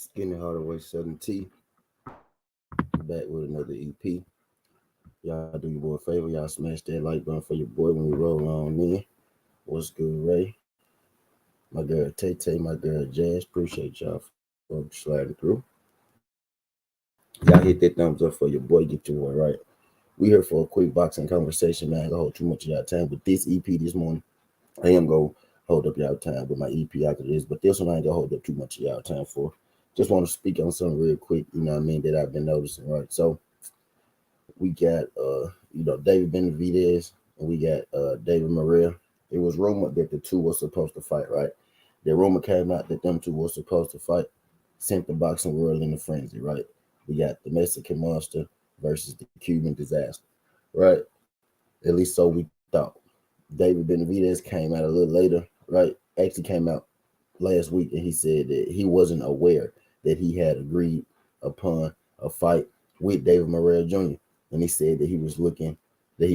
Skinny Hardaway 7T back with another EP. Y'all do your boy a favor. Y'all smash that like button for your boy when we roll on in. What's good, Ray? My girl Tay Tay, my girl Jazz. Appreciate y'all for sliding through. Y'all hit that thumbs up for your boy. Get your boy right. We here for a quick boxing conversation, man. I ain't gonna hold too much of y'all time with this EP this morning. I am gonna hold up y'all time with my EP after this, but this one I ain't gonna hold up too much of y'all time for. Just want to speak on something real quick, you know what I mean, that I've been noticing, right? So we got David Benavidez and we got David Morrell. It was rumored that the two were supposed to fight, right? The rumor came out that them two were supposed to fight, sent the boxing world in a frenzy, right? We got the Mexican Monster versus the Cuban Disaster, right? At least so we thought. David Benavidez came out a little later, right? Actually came out last week and he said that he wasn't aware that he had agreed upon a fight with David Morrell Jr. And he said that he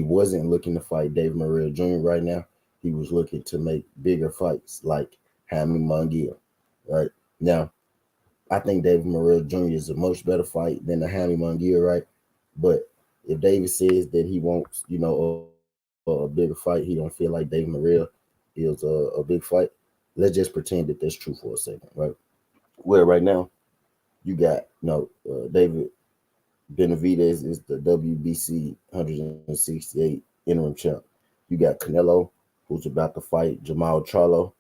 wasn't looking to fight David Morrell Jr. right now. He was looking to make bigger fights like Jaime Munguia, right? Now, I think David Morrell Jr. is a much better fight than the Jaime Munguia, right? But if David says that he wants, a bigger fight, he don't feel like David Morrell is a big fight. Let's just pretend that that's true for a second, right? Well, right now you got David Benavidez is the WBC 168 interim champ. You got Canelo, who's about to fight Jamal Charlo.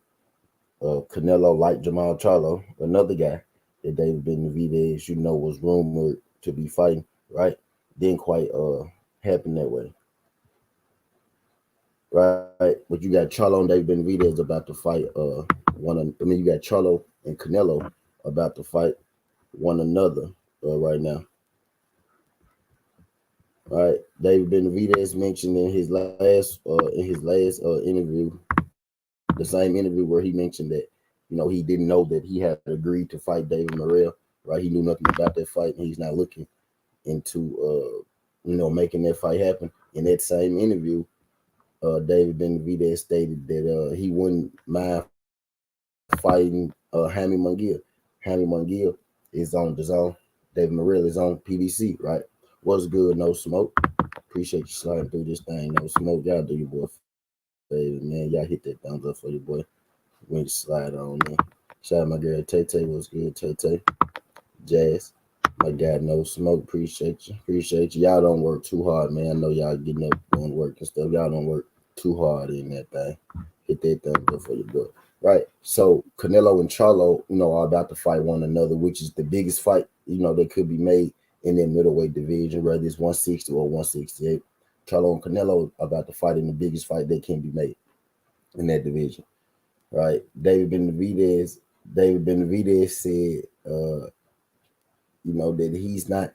Canelo, like Jamal Charlo, another guy that David Benavidez, was rumored to be fighting, right? Didn't quite happen that way, right? But you got Charlo and David Benavidez about to fight you got Charlo and Canelo about to fight one another right now. All right, David Benavidez mentioned in his last interview, the same interview where he mentioned that he didn't know that he had agreed to fight David Morrell, right? He knew nothing about that fight, and he's not looking into making that fight happen. In that same interview, David Benavidez stated that he wouldn't mind fighting Jaime Munguia. Jaime Munguia is on the zone. David Morrell is on PBC, right? What's good? No smoke. Appreciate you sliding through this thing. No smoke. Y'all do your boy a favor, man. Y'all hit that thumbs up for your boy. When you slide on in. Shout out my girl Tay Tay. What's good, Tay Tay? Jazz. My guy, no smoke. Appreciate you. Appreciate you. Y'all don't work too hard, man. I know y'all getting up, going to work and stuff. Y'all don't work too hard in that thing. Hit that thumbs up for your boy. Right. So Canelo and Charlo, are about to fight one another, which is the biggest fight, that could be made in that middleweight division, whether it's 160 or 168. Charlo and Canelo are about to fight in the biggest fight that can be made in that division. Right. David Benavidez said that he's not.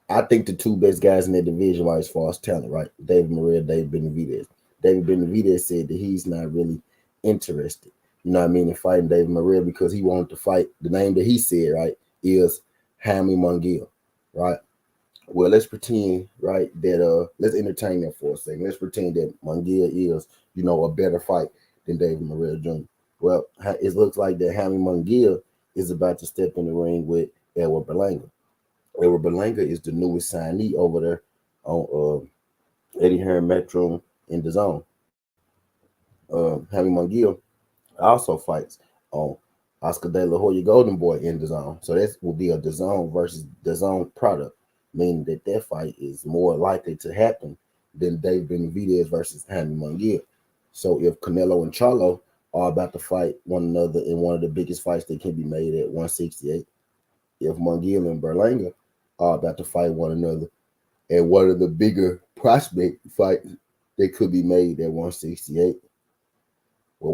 I think the two best guys in that division are as far as talent, right? David Morrell, David Benavidez. David Benavidez said that he's not really interested, in fighting David Morrell because he wanted to fight. The name that he said, right, is Jaime Munguia, right? Well, let's pretend, right, that let's entertain that for a second. Let's pretend that Munguia is, a better fight than David Morrell Jr. Well, it looks like that Jaime Munguia is about to step in the ring with Edward Berlanga. Edward Berlanga is the newest signee over there on Eddie Hearn Metro in the zone. Jaime Munguia also fights on Oscar De La Hoya Golden Boy in the zone. So that will be a DAZN versus DAZN product, meaning that fight is more likely to happen than David Benavidez versus Jaime Munguia. So if Canelo and Charlo are about to fight one another in one of the biggest fights that can be made at 168, if Munguia and Berlanga are about to fight one another at one of the bigger prospect fights that could be made at 168, well,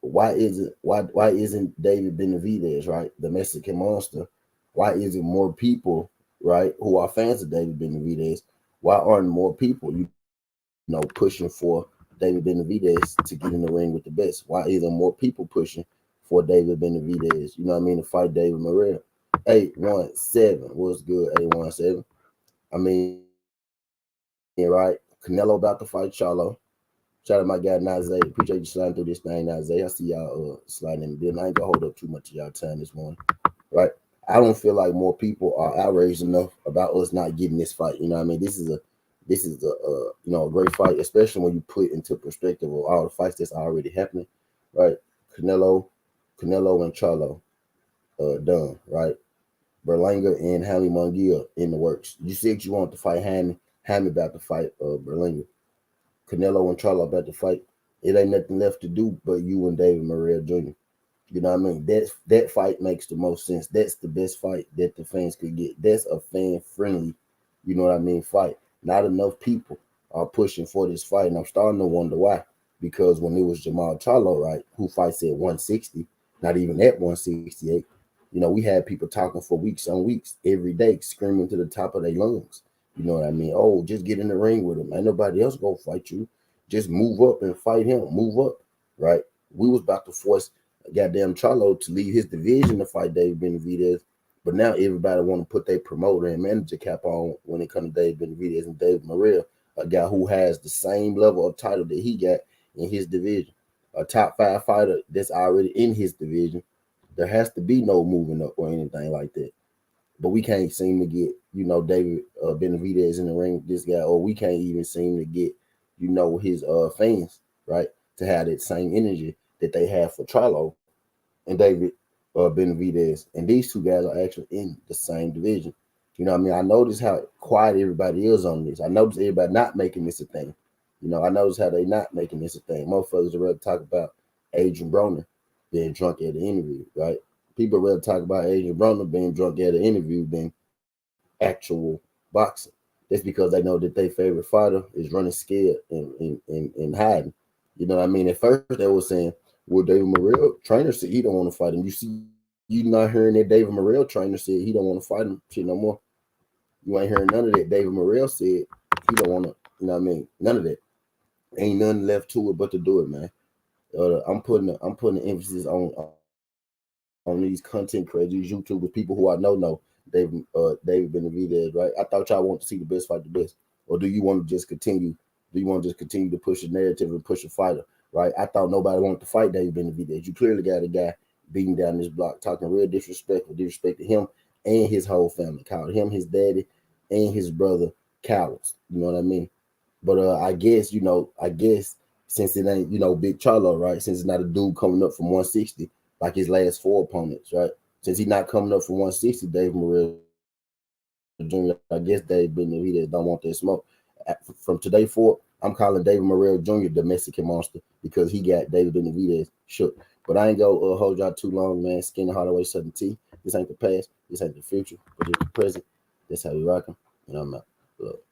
why isn't David Benavidez, right, the Mexican Monster, why isn't more people, right, who are fans of David Benavidez, why aren't more people, pushing for David Benavidez to get in the ring with the best? Why isn't more people pushing for David Benavidez, to fight David Morrell? 817, what's good, 817? I mean, right, Canelo about to fight Charlo. Shout out my guy Nazay. Appreciate you sliding through this thing, Nazay. I see y'all sliding in the building. I ain't gonna hold up too much of y'all time this morning. right? I don't feel like more people are outraged enough about us not getting this fight. You know what I mean? This is a a great fight, especially when you put into perspective of all the fights that's already happening, right? Canelo, Canelo and Charlo, done, right? Berlanga and Munguia in the works. You said you want to fight Hammy. Hammy about to fight Berlanga. Canelo and Charlo about to fight. It ain't nothing left to do but you and David Morrell Jr. You know what I mean? That fight makes the most sense. That's the best fight that the fans could get. That's a fan friendly, you know what I mean, fight. Not enough people are pushing for this fight, and I'm starting to wonder why. Because when it was Jamal Charlo, right, who fights at 160, not even at 168, we had people talking for weeks on weeks, every day, screaming to the top of their lungs. You know what I mean? Oh, just get in the ring with him. Ain't nobody else gonna fight you. Just move up and fight him. Move up, right? We was about to force goddamn Charlo to leave his division to fight David Benavidez, but now everybody want to put their promoter and manager cap on when it comes to David Benavidez and David Morrell, a guy who has the same level of title that he got in his division, a top 5 fighter that's already in his division. There has to be no moving up or anything like that. But we can't seem to get, David Benavidez in the ring with this guy, or we can't even seem to get, his fans, right, to have that same energy that they have for Charlo and David Benavidez. And these two guys are actually in the same division. You know what I mean? I notice how quiet everybody is on this. I notice everybody not making this a thing. I notice how they not making this a thing. Motherfuckers are ready to talk about Adrian Broner being drunk at the interview, right? People are ready to talk about Adrian Broner being drunk at an interview than actual boxing. That's because they know that their favorite fighter is running scared and hiding. You know what I mean? At first they were saying, well, David Morrell trainer said he don't want to fight him. You not hearing that David Morrell trainer said he don't want to fight him shit no more. You ain't hearing none of that. David Morrell said he don't want to, you know what I mean? None of that. Ain't nothing left to it but to do it, man. I'm putting the emphasis on these content creators, these YouTubers, people who I know David Benavidez, right? I thought y'all want to see the best fight the best. Or do you want to just continue? Do you want to just continue to push a narrative and push a fighter, right? I thought nobody wanted to fight David Benavidez. You clearly got a guy beating down this block, talking real disrespect to him and his whole family. Called him his daddy and his brother cowards. You know what I mean? But I guess since it ain't, Big Charlo, right? Since it's not a dude coming up from 160 like his last 4 opponents, right? Since he's not coming up from 160, Dave Morrell Jr., I guess Dave Benavidez don't want that smoke. From today forward, I'm calling David Morrell Jr. the Mexican monster because he got David Benavidez shook. But I ain't gonna hold y'all too long, man. Skin the Hardaway Southern T. This ain't the past. This ain't the future. But it's the present. That's how we rockin'. And I'm out. Look.